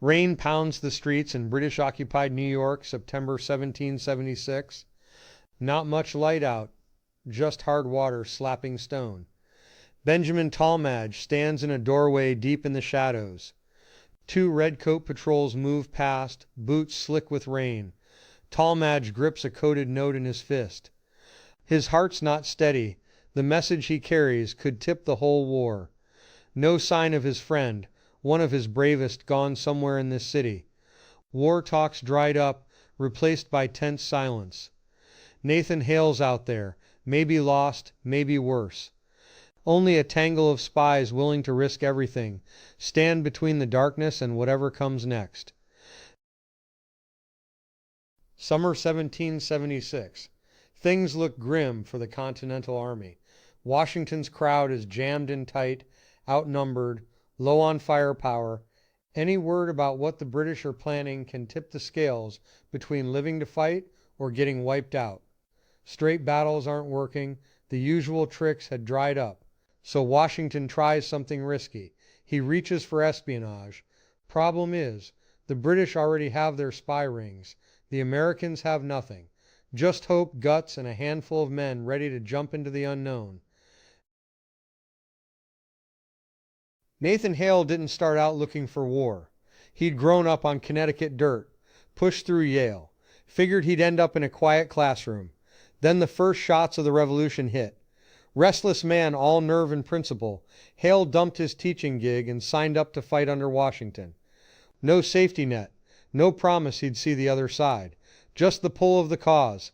Rain pounds the streets in British-occupied New York, September 1776. Not much light out, just hard water slapping stone. Benjamin Talmadge stands in a doorway deep in the shadows. Two redcoat patrols move past, boots slick with rain. Talmadge grips a coded note in his fist. His heart's not steady. The message he carries could tip the whole war. No sign of his friend, one of his bravest, gone somewhere in this city. War talk's dried up, replaced by tense silence. Nathan Hale's out there, maybe lost, maybe worse. Only a tangle of spies willing to risk everything, stand between the darkness and whatever comes next. Summer 1776. Things look grim for the Continental Army. Washington's crowd is jammed in tight, outnumbered, low on firepower. Any word about what the British are planning can tip the scales between living to fight or getting wiped out. Straight battles aren't working. The usual tricks had dried up. So Washington tries something risky. He reaches for espionage. Problem is, the British already have their spy rings. The Americans have nothing. Just hope, guts, and a handful of men ready to jump into the unknown. Nathan Hale didn't start out looking for war. He'd grown up on Connecticut dirt, pushed through Yale, figured he'd end up in a quiet classroom. Then the first shots of the revolution hit. Restless man, all nerve and principle, Hale dumped his teaching gig and signed up to fight under Washington. No safety net, no promise he'd see the other side, just the pull of the cause.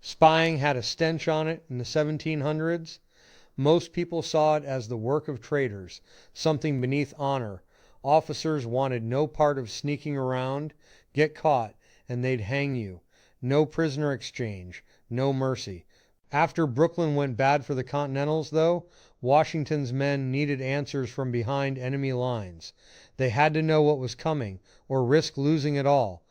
Spying had a stench on it in the 1700s. Most people saw it as the work of traitors, something beneath honor. Officers wanted no part of sneaking around. Get caught, and they'd hang you. No prisoner exchange, no mercy. After Brooklyn went bad for the Continentals, though, Washington's men needed answers from behind enemy lines. They had to know what was coming, or risk losing it all.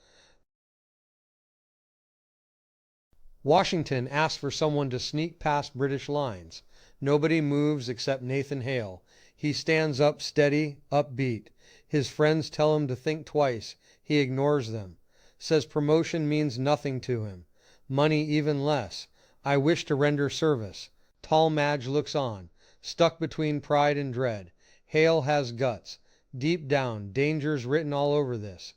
Washington asked for someone to sneak past British lines. Nobody moves except Nathan Hale. He stands up steady, upbeat. His friends tell him to think twice. He ignores them. Says promotion means nothing to him. Money even less. I wish to render service. Talmadge looks on, stuck between pride and dread. Hale has guts. Deep down, danger's written all over this.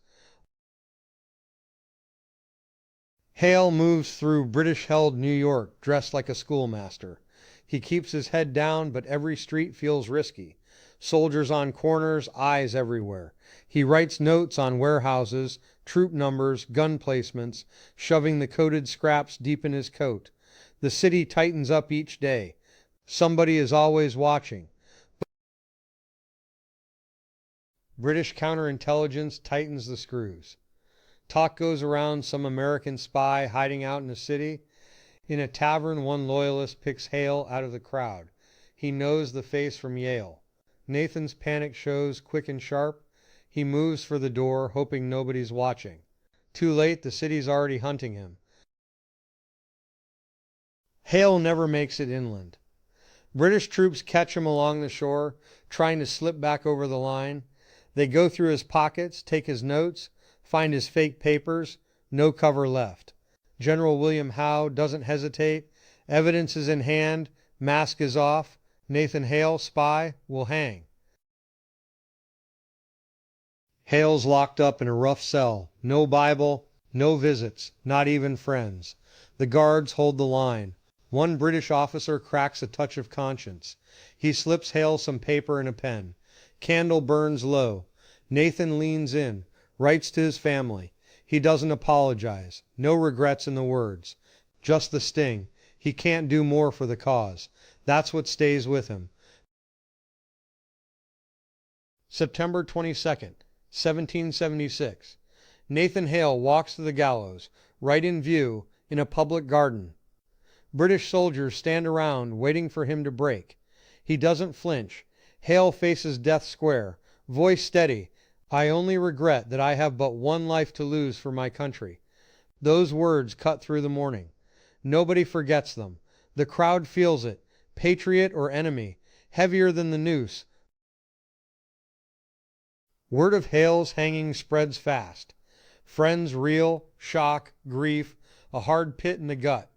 Hale moves through British-held New York dressed like a schoolmaster. He keeps his head down, but every street feels risky. Soldiers on corners, eyes everywhere. He writes notes on warehouses, troop numbers, gun placements, shoving the coded scraps deep in his coat. The city tightens up each day. Somebody is always watching. British counterintelligence tightens the screws. Talk goes around some American spy hiding out in the city. In a tavern, one loyalist picks Hale out of the crowd. He knows the face from Yale. Nathan's panic shows quick and sharp. He moves for the door, hoping nobody's watching. Too late, the city's already hunting him. Hale never makes it inland. British troops catch him along the shore, trying to slip back over the line. They go through his pockets, take his notes, find his fake papers. No cover left. General William Howe doesn't hesitate. Evidence is in hand. Mask is off. Nathan Hale, spy, will hang. Hale's locked up in a rough cell. No Bible, no visits, not even friends. The guards hold the line. One British officer cracks a touch of conscience. He slips Hale some paper and a pen. Candle burns low. Nathan leans in, writes to his family. He doesn't apologize. No regrets in the words. Just the sting. He can't do more for the cause. That's what stays with him. September 22nd, 1776. Nathan Hale walks to the gallows, right in view, in a public garden. British soldiers stand around, waiting for him to break. He doesn't flinch. Hale faces death square, voice steady. I only regret that I have but one life to lose for my country. Those words cut through the morning. Nobody forgets them. The crowd feels it, patriot or enemy, heavier than the noose. Word of Hale's hanging spreads fast. Friends reel, shock, grief, a hard pit in the gut.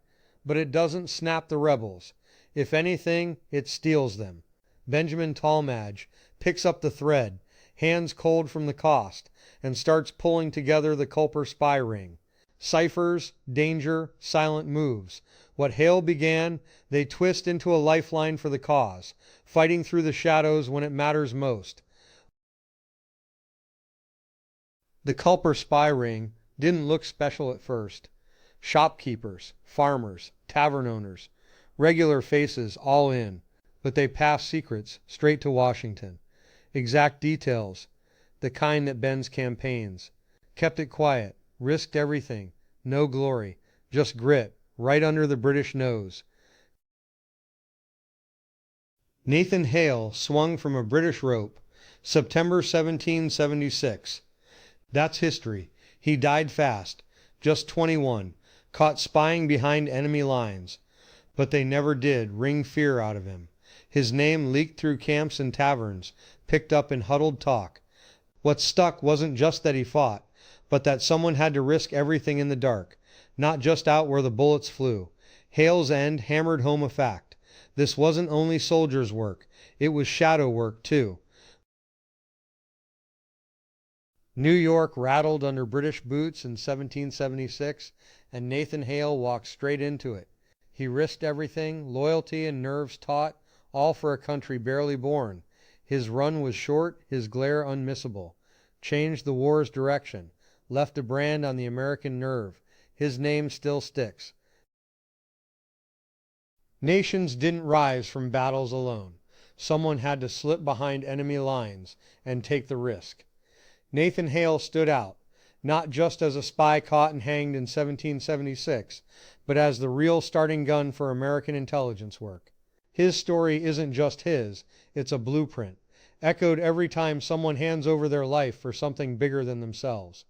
But it doesn't snap the rebels. If anything, it steels them. Benjamin Talmadge picks up the thread, hands cold from the cost, and starts pulling together the Culper Spy Ring. Ciphers, danger, silent moves. What Hale began, they twist into a lifeline for the cause, fighting through the shadows when it matters most. The Culper Spy Ring didn't look special at first. Shopkeepers, farmers, tavern owners, regular faces all in, but they passed secrets straight to Washington. Exact details, the kind that bends campaigns. Kept it quiet, risked everything, no glory, just grit, right under the British nose. Nathan Hale swung from a British rope, September 1776. That's history. He died fast, just 21, caught spying behind enemy lines. But they never did wring fear out of him. His name leaked through camps and taverns, picked up in huddled talk. What stuck wasn't just that he fought, but that someone had to risk everything in the dark, not just out where the bullets flew. Hale's end hammered home a fact. This wasn't only soldiers' work, it was shadow work too. New York rattled under British boots in 1776, and Nathan Hale walked straight into it. He risked everything, loyalty and nerves taut, all for a country barely born. His run was short, his glare unmissable. Changed the war's direction, left a brand on the American nerve. His name still sticks. Nations didn't rise from battles alone. Someone had to slip behind enemy lines and take the risk. Nathan Hale stood out, not just as a spy caught and hanged in 1776, but as the real starting gun for American intelligence work. His story isn't just his, it's a blueprint, echoed every time someone hands over their life for something bigger than themselves.